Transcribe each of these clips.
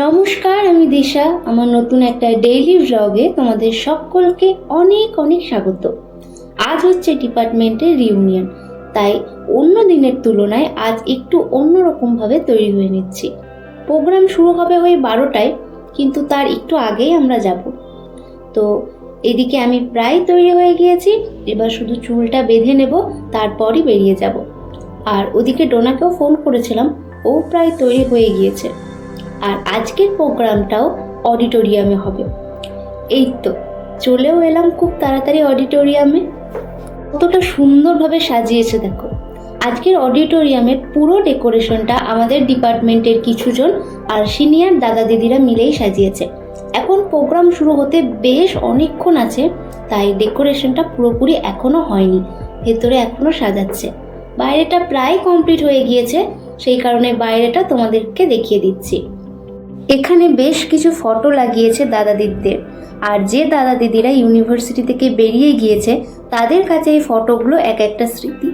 নমস্কার, আমি দিশা। আমার নতুন একটা ডেইলি ব্লগে তোমাদের সকলকে অনেক অনেক স্বাগত। আজ হচ্ছে ডিপার্টমেন্টের রিউনিয়ন, তাই অন্য দিনের তুলনায় আজ একটু অন্যরকম ভাবে তৈরি হয়ে নিচ্ছি। প্রোগ্রাম শুরু হবে ওই 12টায়, কিন্তু তার একটু আগেই আমরা যাব। তো এদিকে আমি প্রায় তৈরি হয়ে গিয়েছি, এবার শুধু চুলটা বেঁধে নেব, তারপরই বেরিয়ে যাব। আর ওদিকে ডোনাকেও ফোন করেছিলাম, ও প্রায় তৈরি হয়ে গিয়েছে। আর আজকের প্রোগ্রামটাও অডিটোরিয়ামে হবে। এই তো চলেও এলাম খুব তাড়াতাড়ি অডিটোরিয়ামে। কতটা সুন্দরভাবে সাজিয়েছে দেখো। আজকের অডিটোরিয়ামের পুরো ডেকোরেশনটা আমাদের ডিপার্টমেন্টের কিছুজন আর সিনিয়র দাদা দিদিরা মিলেই সাজিয়েছে। এখন প্রোগ্রাম শুরু হতে বেশ অনেকক্ষণ আছে, তাই ডেকোরেশনটা পুরোপুরি এখনো হয়নি, ভেতরে এখনো সাজাচ্ছে। বাইরেটা প্রায় কমপ্লিট হয়ে গিয়েছে, সেই কারণে বাইরেটা তোমাদেরকে দেখিয়ে দিচ্ছি। এখানে বেশ কিছু ফটো লাগিয়েছে দাদা দিদিদের, আর যে দাদা দিদিরা ইউনিভার্সিটি থেকে বেরিয়ে গিয়েছে তাদের কাছে এই ফটোগুলো এক একটা স্মৃতি।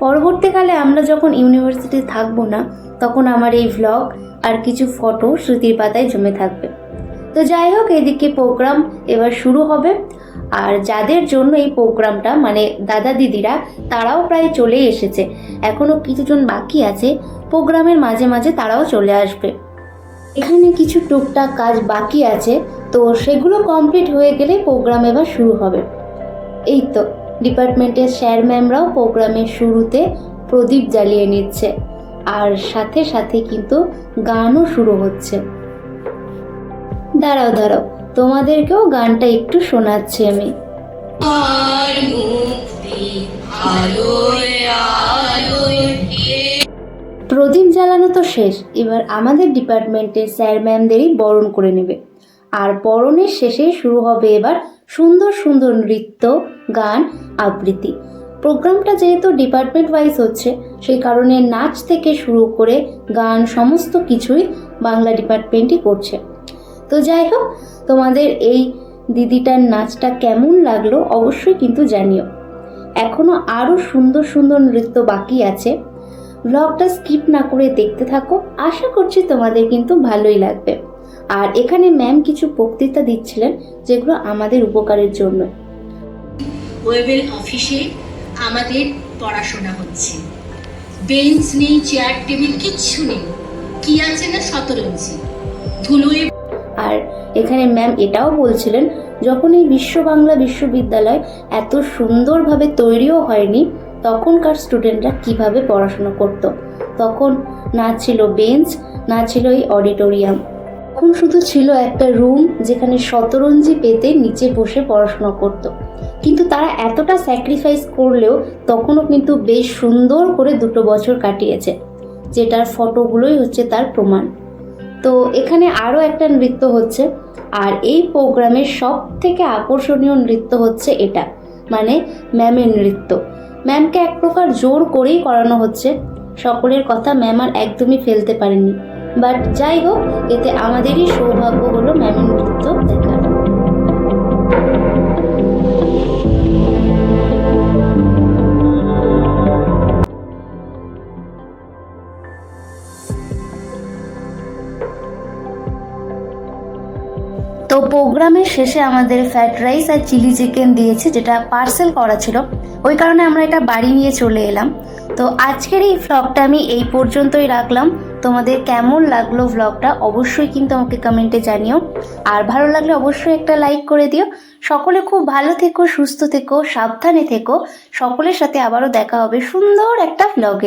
পরবর্তীকালে আমরা যখন ইউনিভার্সিটি থাকবো না, তখন আমার এই ভ্লগ আর কিছু ফটো স্মৃতির পাতায় জমে থাকবে। তো যাই হোক, এদিকে প্রোগ্রাম এবার শুরু হবে। আর যাদের জন্য এই প্রোগ্রামটা, মানে দাদা দিদিরা, তারাও প্রায় চলে এসেছে। এখনো কিছুজন বাকি আছে, প্রোগ্রামের মাঝে মাঝে তারাও চলে আসবে। এখানে কিছু টুকটাক কাজ বাকি আছে, তো সেগুলো কমপ্লিট হয়ে গেলে প্রোগ্রাম এবার শুরু হবে। এই তো ডিপার্টমেন্টের স্যার ম্যামরাও প্রোগ্রামের শুরুতে প্রদীপ জ্বালিয়ে নিচ্ছে, আর সাথে সাথে কিন্তু গানও শুরু হচ্ছে। দাঁড়াও দাঁড়াও, তোমাদেরকেও গানটা একটু শোনাচ্ছি আমি। প্রদীপ জ্বালানো তো শেষ, এবার আমাদের ডিপার্টমেন্টের স্যার ম্যামদেরই বরণ করে নেবে। আর বরণের শেষে শুরু হবে এবার সুন্দর সুন্দর নৃত্য, গান, আবৃত্তি। প্রোগ্রামটা যেহেতু ডিপার্টমেন্ট ওয়াইজ হচ্ছে, সেই কারণে নাচ থেকে শুরু করে গান সমস্ত কিছুই বাংলা ডিপার্টমেন্টই করছে। তো যাই হোক, তোমাদের এই দিদিটার নাচটা কেমন লাগলো অবশ্যই কিন্তু জানিও। এখনো আরও সুন্দর সুন্দর নৃত্য বাকি আছে। ব্লগটা স্কিপ না করে দেখতে থাকো, আশা করছি তোমাদের কিন্তু ভালোই লাগবে। আর এখানে ম্যাম কিছু বক্তৃতা দিচ্ছিলেন, যেগুলো আমাদের উপকারের জন্য। ওয়েবেল অফিসে আমাদের পড়াশোনা হচ্ছে। বেঞ্চ নেই, চেয়ার টেবিল কিচ্ছু নেই, কি আছে না শতরঞ্জি, ধুলোয়। আর এখানে ম্যাম এটাও বলছিলেন, যখন এই বিশ্ব বাংলা বিশ্ববিদ্যালয় এত সুন্দরভাবে তৈরিও হয়নি, তখনকার স্টুডেন্টরা কিভাবে পড়াশোনা করত। তখন না ছিল বেঞ্চ, না ছিল এই অডিটোরিয়াম, তখন শুধু ছিল একটা রুম যেখানে শতরঞ্জি পেতে নিচে বসে পড়াশোনা করত। কিন্তু তারা এতটা স্যাক্রিফাইস করলেও তখনও কিন্তু বেশ সুন্দর করে 2 বছর কাটিয়েছে, যেটার ফটোগুলোই হচ্ছে তার প্রমাণ। তো এখানে আরও একটা নৃত্য হচ্ছে, আর এই প্রোগ্রামের সব থেকে আকর্ষণীয় নৃত্য হচ্ছে এটা, মানে ম্যামের নৃত্য। ম্যামকে এক প্রকার জোর করেই করানো হচ্ছে। সকলের কথা ম্যাম আর একদমই ফেলতে পারেনি, বাট যাই হোক, এতে আমাদেরই সৌভাগ্য হলো ম্যামের নৃত্য দেখার। তো প্রোগ্রামের শেষে আমাদের ফ্রাইড রাইস আর চিলি চিকেন দিয়েছে, যেটা পার্সেল করা ছিল, ওই কারণে আমরা এটা বাড়ি নিয়ে চলে এলাম। তো আজকের এই ভ্লগটা আমি এই পর্যন্তই রাখলাম। তোমাদের কেমন লাগলো ভ্লগটা অবশ্যই কিন্তু আমাকে কমেন্টে জানিও, আর ভালো লাগলে অবশ্যই একটা লাইক করে দিও। সকলে খুব ভালো থেকো, সুস্থ থেকো, সাবধানে থেকো। সকলের সাথে আবারও দেখা হবে সুন্দর একটা ভ্লগে।